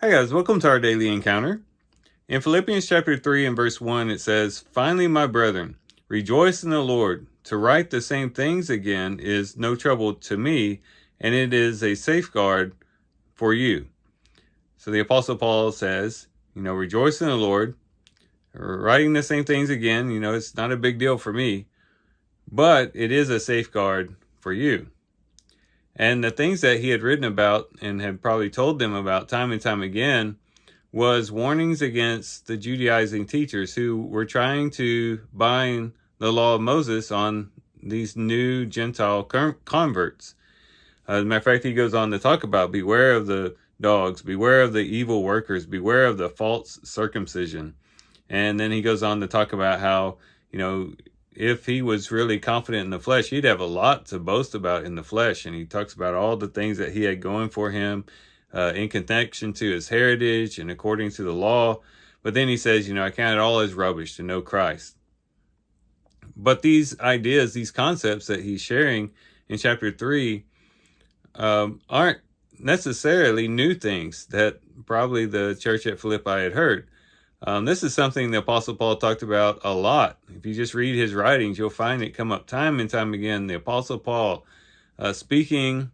Hi guys, welcome to our daily encounter. In Philippians chapter 3 and verse 1, it says, "Finally, my brethren, rejoice in the Lord. To write the same things again is no trouble to me, and it is a safeguard for you." So the Apostle Paul says, rejoice in the Lord. Writing the same things again, it's not a big deal for me, but it is a safeguard for you. And the things that he had written about and had probably told them about time and time again was warnings against the Judaizing teachers who were trying to bind the law of Moses on these new Gentile converts. As a matter of fact, he goes on to talk about beware of the dogs, beware of the evil workers, beware of the false circumcision. And then he goes on to talk about how, if he was really confident in the flesh, he'd have a lot to boast about in the flesh. And he talks about all the things that he had going for him in connection to his heritage and according to the law. But then he says, I count it all as rubbish to know Christ. But these ideas, these concepts that he's sharing in chapter 3 aren't necessarily new things that probably the church at Philippi had heard. This is something the Apostle Paul talked about a lot. If you just read his writings, you'll find it come up time and time again. The Apostle Paul speaking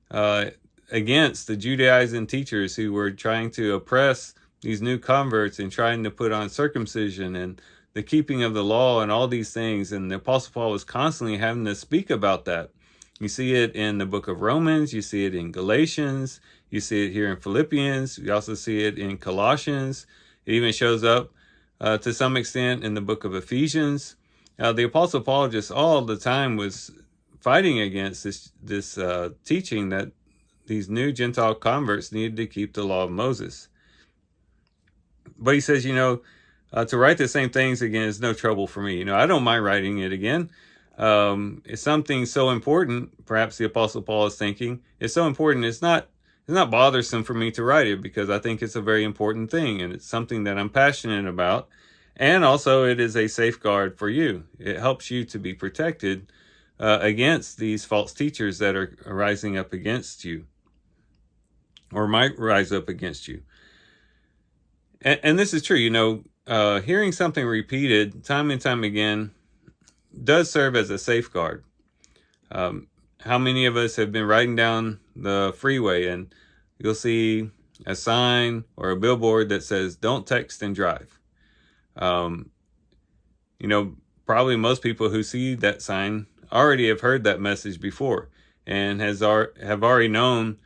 against the Judaizing teachers who were trying to oppress these new converts and trying to put on circumcision and the keeping of the law and all these things. And the Apostle Paul was constantly having to speak about that. You see it in the book of Romans. You see it in Galatians. You see it here in Philippians. You also see it in Colossians. It even shows up to some extent in the book of Ephesians. The Apostle Paul just all the time was fighting against this teaching that these new Gentile converts needed to keep the law of Moses. But he says, to write the same things again is no trouble for me. I don't mind writing it again. It's something so important, perhaps the Apostle Paul is thinking, it's so important, it's not bothersome for me to write it because I think it's a very important thing and it's something that I'm passionate about. And also it is a safeguard for you. It helps you to be protected against these false teachers that are rising up against you or might rise up against you. And this is true, hearing something repeated time and time again does serve as a safeguard. How many of us have been riding down the freeway and you'll see a sign or a billboard that says, "Don't text and drive." Probably most people who see that sign already have heard that message before and have already known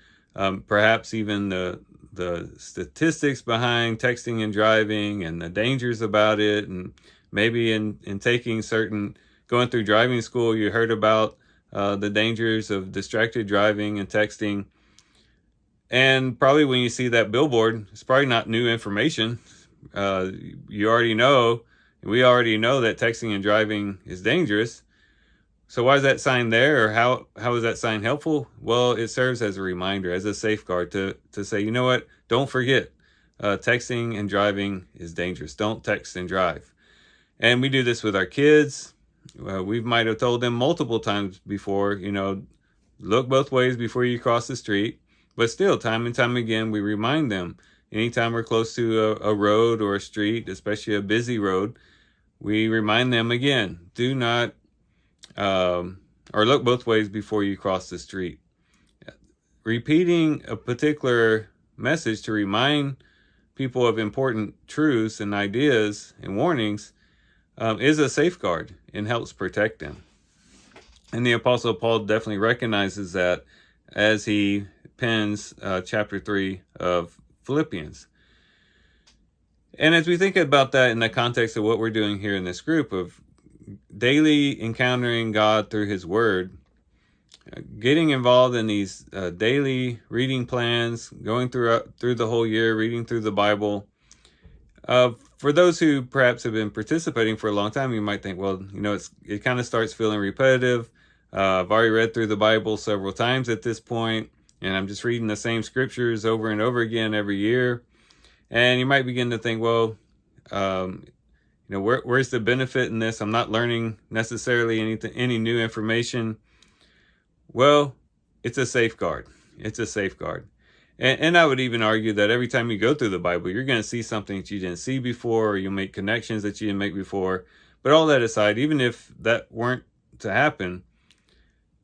perhaps even the statistics behind texting and driving and the dangers about it. And maybe in going through driving school, you heard about the dangers of distracted driving and texting. And probably when you see that billboard, it's probably not new information. You already know, we already know that texting and driving is dangerous. So why is that sign there, or how is that sign helpful? Well, it serves as a reminder, as a safeguard to say, you know what, don't forget, texting and driving is dangerous. Don't text and drive. And we do this with our kids. We might have told them multiple times before, look both ways before you cross the street. But still, time and time again, we remind them. Anytime we're close to a road or a street, especially a busy road, we remind them again, do not, or look both ways before you cross the street. Repeating a particular message to remind people of important truths and ideas and warnings is a safeguard and helps protect them. And the Apostle Paul definitely recognizes that as he pens chapter 3 of Philippians. And as we think about that in the context of what we're doing here in this group of daily encountering God through his word, getting involved in these daily reading plans, going through the whole year, reading through the Bible. For those who perhaps have been participating for a long time, you might think, well, it kind of starts feeling repetitive. I've already read through the Bible several times at this point, and I'm just reading the same scriptures over and over again every year. And you might begin to think, well, where's the benefit in this? I'm not learning necessarily any new information. Well, it's a safeguard. It's a safeguard. And I would even argue that every time you go through the Bible, you're going to see something that you didn't see before, or you'll make connections that you didn't make before. But all that aside, even if that weren't to happen,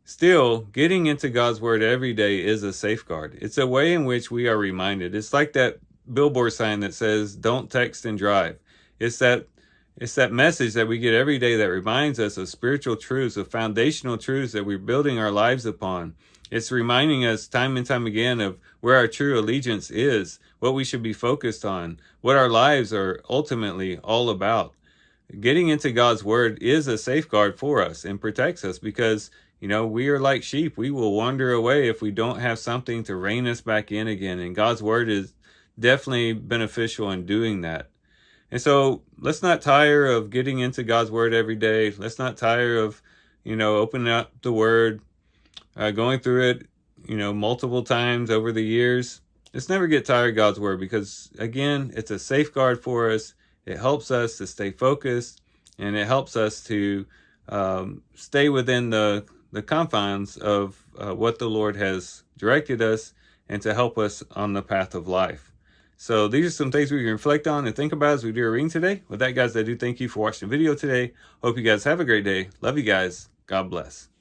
still, getting into God's Word every day is a safeguard. It's a way in which we are reminded. It's like that billboard sign that says, "Don't text and drive." It's that message that we get every day that reminds us of spiritual truths, of foundational truths that we're building our lives upon. It's reminding us time and time again of where our true allegiance is, what we should be focused on, what our lives are ultimately all about. Getting into God's Word is a safeguard for us and protects us because, we are like sheep. We will wander away if we don't have something to rein us back in again. And God's Word is definitely beneficial in doing that. And so let's not tire of getting into God's Word every day. Let's not tire of, opening up the Word, going through it, multiple times over the years. Let's never get tired of God's Word because, again, it's a safeguard for us. It helps us to stay focused, and it helps us to stay within the confines of what the Lord has directed us and to help us on the path of life. So these are some things we can reflect on and think about as we do our reading today. With that, guys, I do thank you for watching the video today. Hope you guys have a great day. Love you guys. God bless.